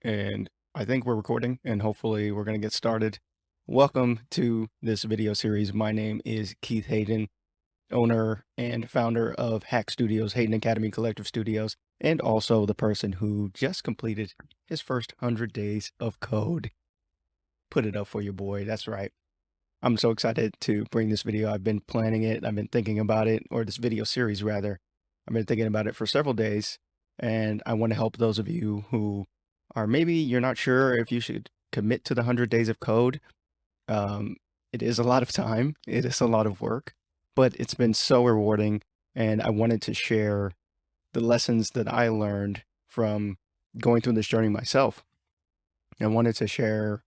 and I think we're recording, and hopefully we're going to get started. Welcome to this video series. My name is Keith Hayden, owner and founder of Hack Studios, Hayden Academy Collective Studios, and also the person who just completed his first 100 days of code. Put it up for your boy. That's right. I'm so excited to bring this video. I've been planning it. I've been thinking about it, or this video series rather. I've been thinking about it for several days, and I want to help those of you who are maybe you're not sure if you should commit to the 100 days of code. Um, it is a lot of time. It is a lot of work, but it's been so rewarding. And I wanted to share the lessons that I learned from going through this journey myself. I wanted to share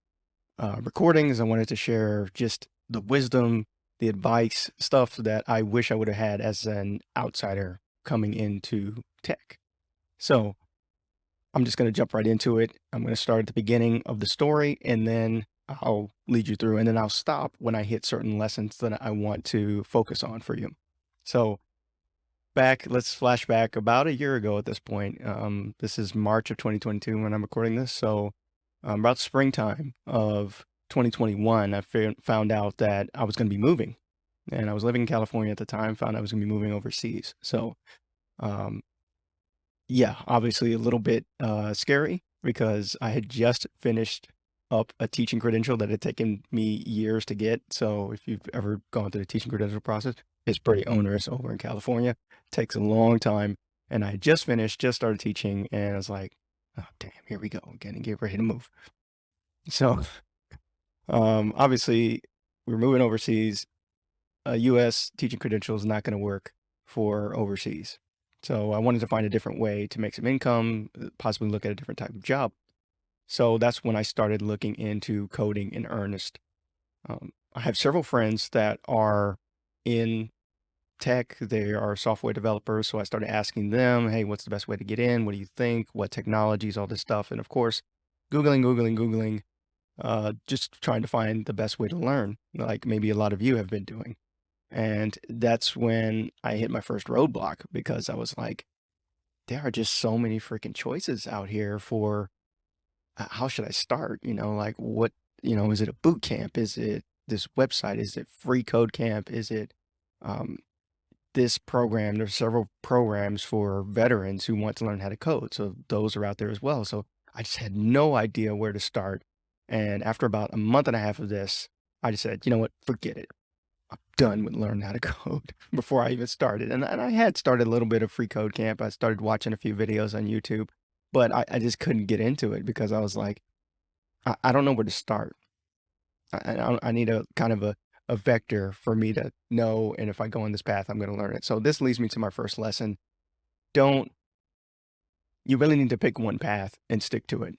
recordings. I wanted to share just the wisdom, the advice, stuff that I wish I would have had as an outsider coming into tech. So I'm just going to jump right into it. I'm going to start at the beginning of the story, and then I'll lead you through, and then I'll stop when I hit certain lessons that I want to focus on for you. So let's flash back about a year ago at this point. This is March of 2022 when I'm recording this. So about springtime of 2021, I found out that I was going to be moving, and I was living in California at the time, found I was going to be moving overseas. So yeah, obviously a little bit scary because I had just finished up a teaching credential that had taken me years to get. So if you've ever gone through the teaching credential process, it's pretty onerous over in California. It takes a long time. And I had just finished, just started teaching, and I was like, oh, damn, here we go again, and get ready to move. So obviously we're moving overseas. A US teaching credential is not going to work for overseas. So I wanted to find a different way to make some income, possibly look at a different type of job. So that's when I started looking into coding in earnest. I have several friends that are in tech. They are software developers. So I started asking them, hey, what's the best way to get in? What do you think? What technologies, all this stuff. And of course, Googling, just trying to find the best way to learn, like maybe a lot of you have been doing. And that's when I hit my first roadblock because I was like, there are just so many freaking choices out here for how should I start? Like what, is it a boot camp? Is it this website? Is it free code camp? Is it um, this program? There's several programs for veterans who want to learn how to code. So those are out there as well. So I just had no idea where to start. And after about a month and a half of this, I just said, you know what, forget it. I'm done with learning how to code before I even started. And I had started a little bit of free code camp. I started watching a few videos on YouTube, but I just couldn't get into it because I was like, I don't know where to start. I need a kind of a vector for me to know. And if I go on this path, I'm going to learn it. So this leads me to my first lesson. You really need to pick one path and stick to it.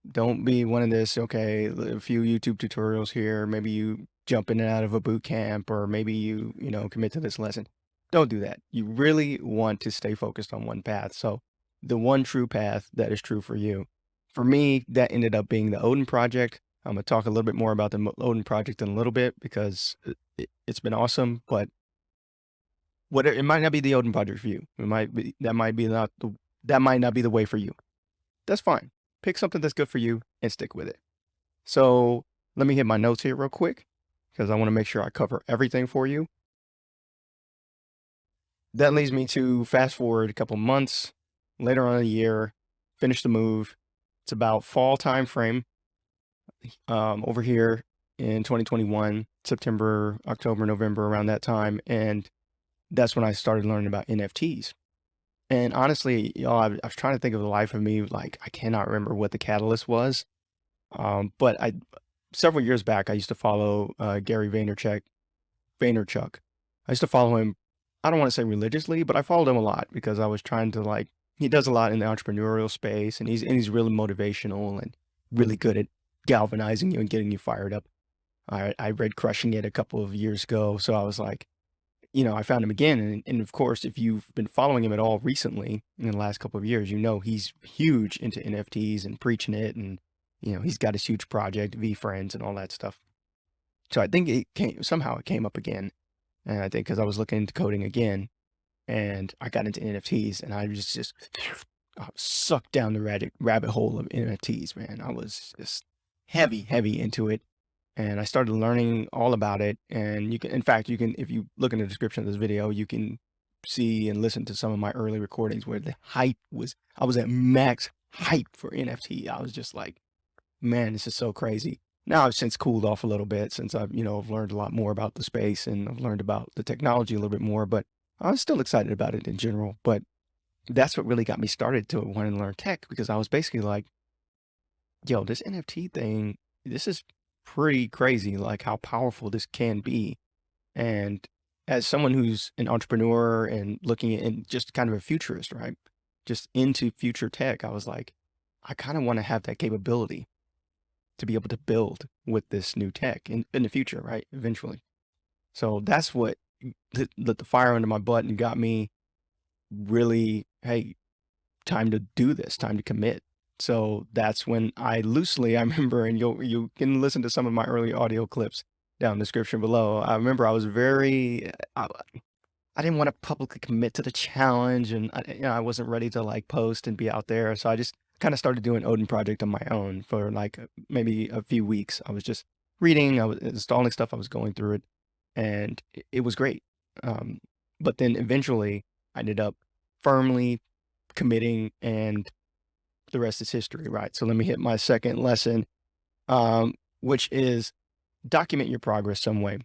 Don't be one of this, okay, a few YouTube tutorials here, maybe you jump in and out of a boot camp, or maybe you commit to this lesson. Don't do that. You really want to stay focused on one path. So the one true path that is true for you. For me, that ended up being the Odin Project. I'm going to talk a little bit more about the Odin Project in a little bit because it's been awesome, but it might not be the Odin Project for you. That might not be the way for you. That's fine. Pick something that's good for you and stick with it. So let me hit my notes here real quick because I want to make sure I cover everything for you. That leads me to fast forward a couple months later on in the year, finish the move. It's about fall time frame over here in 2021, September, October, November, around that time. And that's when I started learning about NFTs. And honestly, I was trying to think of the life of me, like I cannot remember what the catalyst was. But several years back, I used to follow Gary Vaynerchuk. I used to follow him. I don't want to say religiously, but I followed him a lot because I was trying to he does a lot in the entrepreneurial space, and he's really motivational and really good at galvanizing you and getting you fired up. I read Crushing It a couple of years ago, so I was like, I found him again. And of course, if you've been following him at all recently in the last couple of years, he's huge into NFTs and preaching it. And, he's got his huge project, VFriends and all that stuff. So I think somehow it came up again. And I think because I was looking into coding again and I got into NFTs and I was just I was sucked down the rabbit hole of NFTs, man. I was just heavy into it. And I started learning all about it. And you can, in fact, you can, if you look in the description of this video, you can see and listen to some of my early recordings where the hype was, I was at max hype for NFT. I was just like, man, this is so crazy. Now I've since cooled off a little bit since I've learned a lot more about the space and I've learned about the technology a little bit more, but I was still excited about it in general. But that's what really got me started to want to learn tech, because I was basically like, yo, this NFT thing, this is pretty crazy, like how powerful this can be. And as someone who's an entrepreneur and looking at and just kind of a futurist, right? Just into future tech, I was like, I kind of want to have that capability to be able to build with this new tech in the future, right? Eventually. So that's what lit the fire under my butt and got me really, hey, time to do this, time to commit. So that's when I remember, and you can listen to some of my early audio clips down in the description below. I remember I was I didn't want to publicly commit to the challenge, and I wasn't ready to like post and be out there. So I just kind of started doing Odin Project on my own for like maybe a few weeks. I was just reading, I was installing stuff, I was going through it, and it was great. Um, but then eventually I ended up firmly committing, and the rest is history, right? So let me hit my second lesson, which is document your progress some way.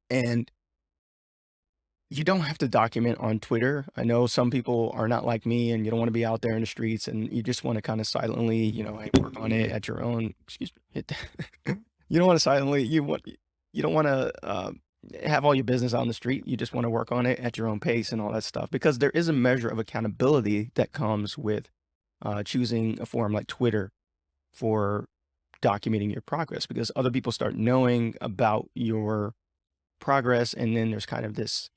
And you don't have to document on Twitter. I know some people are not like me and you don't want to be out there in the streets and you just want to kind of silently, hey, work on it at your own, excuse me. You don't want to silently, you don't want to have all your business out on the street. You just want to work on it at your own pace and all that stuff, because there is a measure of accountability that comes with choosing a forum like Twitter for documenting your progress, because other people start knowing about your progress. And then there's kind of this,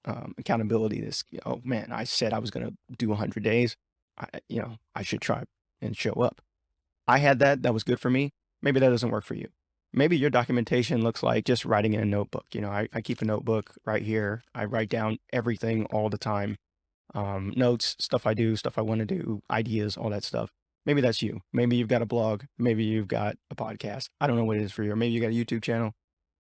accountability, this, oh man, I said I was going to do 100 days. I should try and show up. I had that was good for me. Maybe that doesn't work for you. Maybe your documentation looks like just writing in a notebook. I keep a notebook right here. I write down everything all the time. Notes, stuff I do, stuff I want to do, ideas, all that stuff. Maybe that's you. Maybe you've got a blog. Maybe you've got a podcast. I don't know what it is for you. Or maybe you got a YouTube channel.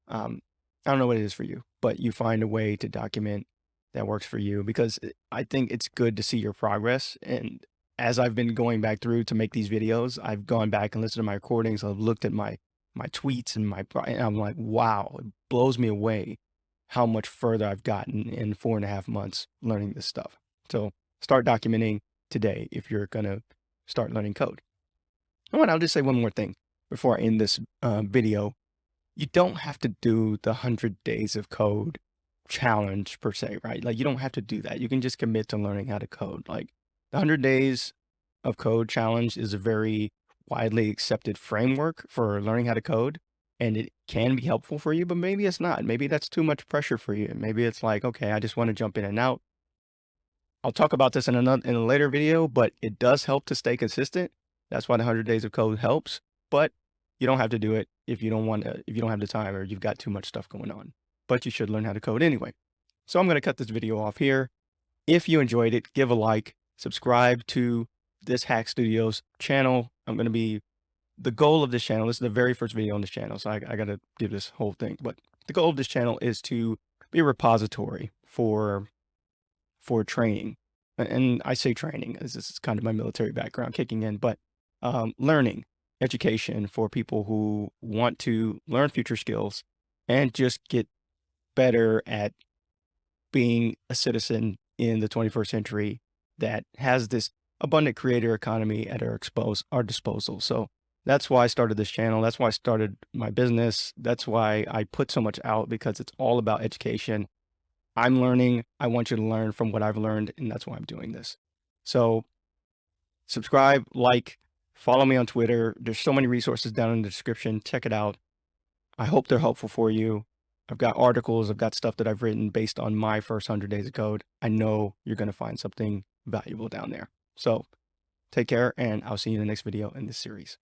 Um, I don't know what it is for you, but you find a way to document that works for you, because I think it's good to see your progress. And as I've been going back through to make these videos, I've gone back and listened to my recordings. I've looked at my tweets and I'm like, wow, it blows me away how much further I've gotten in 4.5 months learning this stuff. So start documenting today if you're going to start learning code. Oh, and I'll just say one more thing before I end this video. You don't have to do the 100 days of code challenge per se, right? Like you don't have to do that. You can just commit to learning how to code. Like the 100 days of code challenge is a very widely accepted framework for learning how to code, and it can be helpful for you, but maybe it's not. Maybe that's too much pressure for you. Maybe it's like, okay, I just want to jump in and out. I'll talk about this in a later video, but it does help to stay consistent. That's why the 100 days of code helps, but you don't have to do it if you don't have the time or you've got too much stuff going on, but you should learn how to code anyway. So I'm going to cut this video off here. If you enjoyed it, give a like, subscribe to this Hack Studios channel. The goal of this channel, this is the very first video on this channel, so I got to give this whole thing, but the goal of this channel is to be a repository for training. And I say training as this is kind of my military background kicking in, but learning, education for people who want to learn future skills and just get better at being a citizen in the 21st century that has this abundant creator economy at our disposal. So that's why I started this channel. That's why I started my business. That's why I put so much out, because it's all about education. I'm learning. I want you to learn from what I've learned, and that's why I'm doing this. So subscribe, like, follow me on Twitter. There's so many resources down in the description. Check it out. I hope they're helpful for you. I've got articles, I've got stuff that I've written based on my first 100 days of code. I know you're going to find something valuable down there. So take care, and I'll see you in the next video in this series.